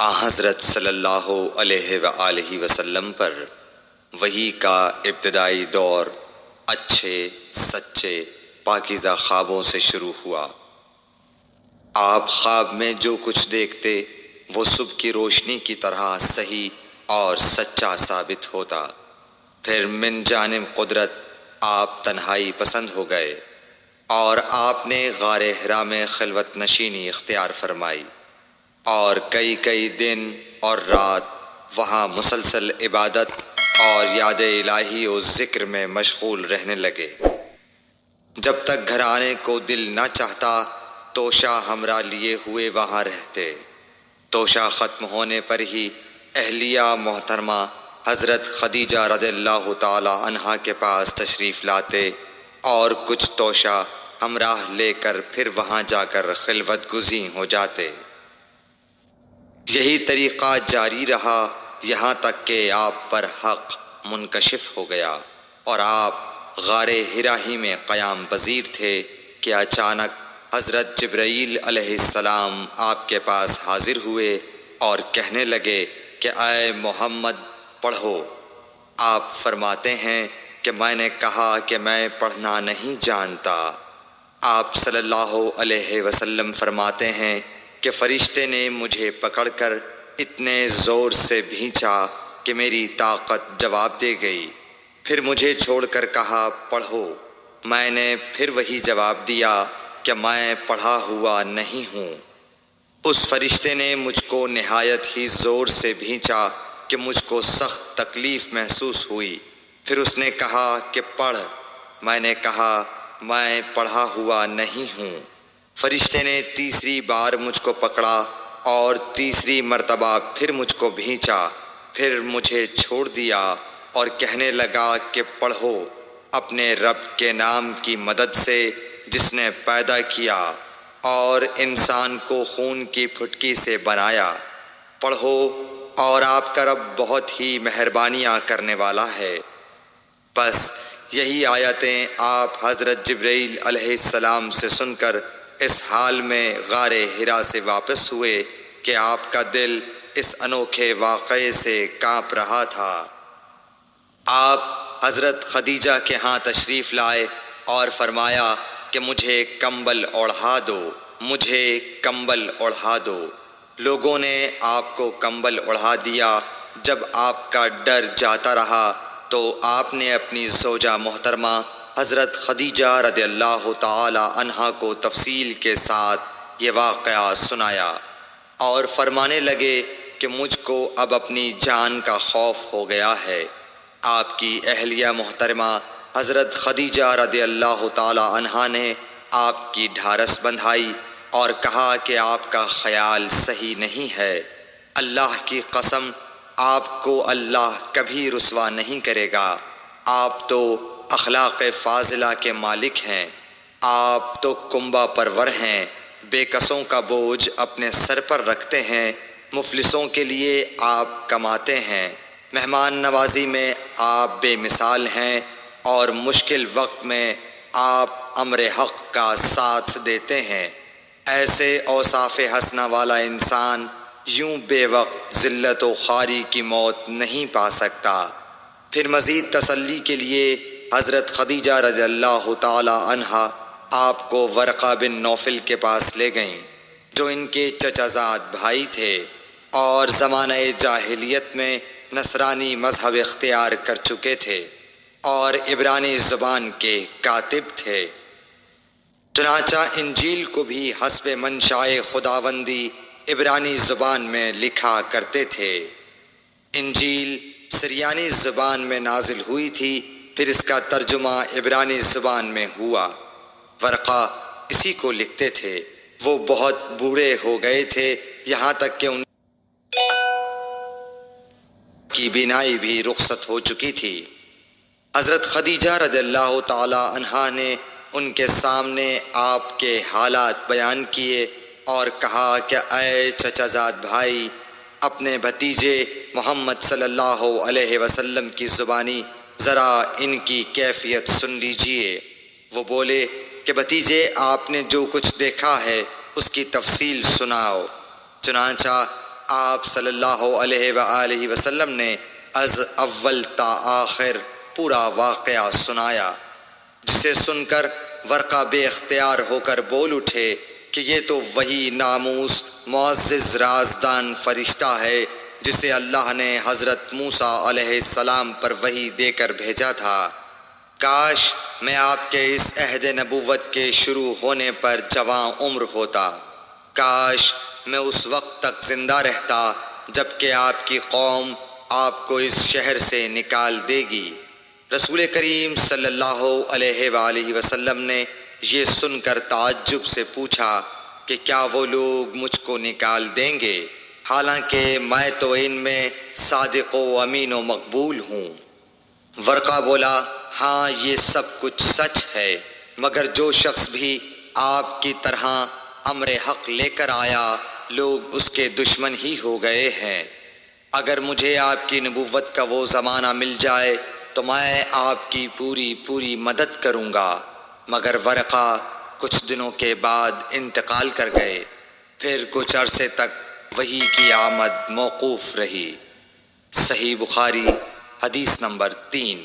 حضرت صلی اللہ علیہ وآلہ وسلم پر وحی کا ابتدائی دور اچھے سچے پاکیزہ خوابوں سے شروع ہوا۔ آپ خواب میں جو کچھ دیکھتے وہ صبح کی روشنی کی طرح صحیح اور سچا ثابت ہوتا۔ پھر من جانب قدرت آپ تنہائی پسند ہو گئے اور آپ نے غار حرا میں خلوت نشینی اختیار فرمائی اور کئی دن اور رات وہاں مسلسل عبادت اور یاد الہی و ذکر میں مشغول رہنے لگے۔ جب تک گھر آنے کو دل نہ چاہتا توشہ ہمراہ لیے ہوئے وہاں رہتے۔ توشہ ختم ہونے پر ہی اہلیہ محترمہ حضرت خدیجہ رضی اللہ تعالی عنہا کے پاس تشریف لاتے اور کچھ توشہ ہمراہ لے کر پھر وہاں جا کر خلوت گزین ہو جاتے۔ یہی طریقہ جاری رہا یہاں تک کہ آپ پر حق منکشف ہو گیا اور آپ غار حرا ہی میں قیام پذیر تھے کہ اچانک حضرت جبرائیل علیہ السلام آپ کے پاس حاضر ہوئے اور کہنے لگے کہ اے محمد پڑھو۔ آپ فرماتے ہیں کہ میں نے کہا کہ میں پڑھنا نہیں جانتا۔ آپ صلی اللہ علیہ وسلم فرماتے ہیں کہ فرشتے نے مجھے پکڑ کر اتنے زور سے بھینچا کہ میری طاقت جواب دے گئی۔ پھر مجھے چھوڑ کر کہا پڑھو۔ میں نے پھر وہی جواب دیا کہ میں پڑھا ہوا نہیں ہوں۔ اس فرشتے نے مجھ کو نہایت ہی زور سے بھینچا کہ مجھ کو سخت تکلیف محسوس ہوئی۔ پھر اس نے کہا کہ پڑھ۔ میں نے کہا میں پڑھا ہوا نہیں ہوں۔ فرشتے نے تیسری بار مجھ کو پکڑا اور تیسری مرتبہ پھر مجھ کو بھینچا۔ پھر مجھے چھوڑ دیا اور کہنے لگا کہ پڑھو اپنے رب کے نام کی مدد سے جس نے پیدا کیا اور انسان کو خون کی پھٹکی سے بنایا۔ پڑھو اور آپ کا رب بہت ہی مہربانیاں کرنے والا ہے۔ بس یہی آیتیں آپ حضرت جبرائیل علیہ السلام سے سن کر اس حال میں غار حرا سے واپس ہوئے کہ آپ کا دل اس انوکھے واقعے سے کانپ رہا تھا۔ آپ حضرت خدیجہ کے ہاں تشریف لائے اور فرمایا کہ مجھے کمبل اوڑھا دو، مجھے کمبل اوڑھا دو۔ لوگوں نے آپ کو کمبل اوڑھا دیا۔ جب آپ کا ڈر جاتا رہا تو آپ نے اپنی زوجہ محترمہ حضرت خدیجہ رضی اللہ تعالی عنہا کو تفصیل کے ساتھ یہ واقعہ سنایا اور فرمانے لگے کہ مجھ کو اب اپنی جان کا خوف ہو گیا ہے۔ آپ کی اہلیہ محترمہ حضرت خدیجہ رضی اللہ تعالی عنہا نے آپ کی ڈھارس بندھائی اور کہا کہ آپ کا خیال صحیح نہیں ہے۔ اللہ کی قسم آپ کو اللہ کبھی رسوا نہیں کرے گا۔ آپ تو اخلاق فاضلہ کے مالک ہیں۔ آپ تو کنبہ پرور ہیں، بے کسوں کا بوجھ اپنے سر پر رکھتے ہیں، مفلسوں کے لیے آپ کماتے ہیں، مہمان نوازی میں آپ بے مثال ہیں اور مشکل وقت میں آپ امر حق کا ساتھ دیتے ہیں۔ ایسے اوصاف حسنہ والا انسان یوں بے وقت ذلت و خواری کی موت نہیں پا سکتا۔ پھر مزید تسلی کے لیے حضرت خدیجہ رضی اللہ تعالی عنہا آپ کو ورقہ بن نوفل کے پاس لے گئیں جو ان کے چچا زاد بھائی تھے اور زمانہ جاہلیت میں نصرانی مذہب اختیار کر چکے تھے اور عبرانی زبان کے کاتب تھے۔ چنانچہ انجیل کو بھی حسب منشائے خداوندی عبرانی زبان میں لکھا کرتے تھے۔ انجیل سریانی زبان میں نازل ہوئی تھی، پھر اس کا ترجمہ عبرانی زبان میں ہوا۔ ورقہ اسی کو لکھتے تھے۔ وہ بہت بوڑھے ہو گئے تھے، یہاں تک کہ ان کی بینائی بھی رخصت ہو چکی تھی۔ حضرت خدیجہ رضی اللہ تعالی عنہا نے ان کے سامنے آپ کے حالات بیان کیے اور کہا کہ اے چچا زاد بھائی، اپنے بھتیجے محمد صلی اللہ علیہ وسلم کی زبانی ذرا ان کی کیفیت سن لیجئے۔ وہ بولے کہ بھتیجے آپ نے جو کچھ دیکھا ہے اس کی تفصیل سناؤ۔ چنانچہ آپ صلی اللہ علیہ وآلہ وسلم نے از اول تا آخر پورا واقعہ سنایا، جسے سن کر ورقہ بے اختیار ہو کر بول اٹھے کہ یہ تو وہی ناموس معزز رازدان فرشتہ ہے جسے اللہ نے حضرت موسیٰ علیہ السلام پر وحی دے کر بھیجا تھا۔ کاش میں آپ کے اس عہد نبوت کے شروع ہونے پر جواں عمر ہوتا، کاش میں اس وقت تک زندہ رہتا جب کہ آپ کی قوم آپ کو اس شہر سے نکال دے گی۔ رسول کریم صلی اللہ علیہ وآلہ وسلم نے یہ سن کر تعجب سے پوچھا کہ کیا وہ لوگ مجھ کو نکال دیں گے، حالانکہ میں تو ان میں صادق و امین و مقبول ہوں۔ ورقہ بولا، ہاں یہ سب کچھ سچ ہے، مگر جو شخص بھی آپ کی طرح امر حق لے کر آیا لوگ اس کے دشمن ہی ہو گئے ہیں۔ اگر مجھے آپ کی نبوت کا وہ زمانہ مل جائے تو میں آپ کی پوری مدد کروں گا، مگر ورقہ کچھ دنوں کے بعد انتقال کر گئے، پھر کچھ عرصے تک وحی کی آمد موقوف رہی۔ صحیح بخاری حدیث نمبر 3۔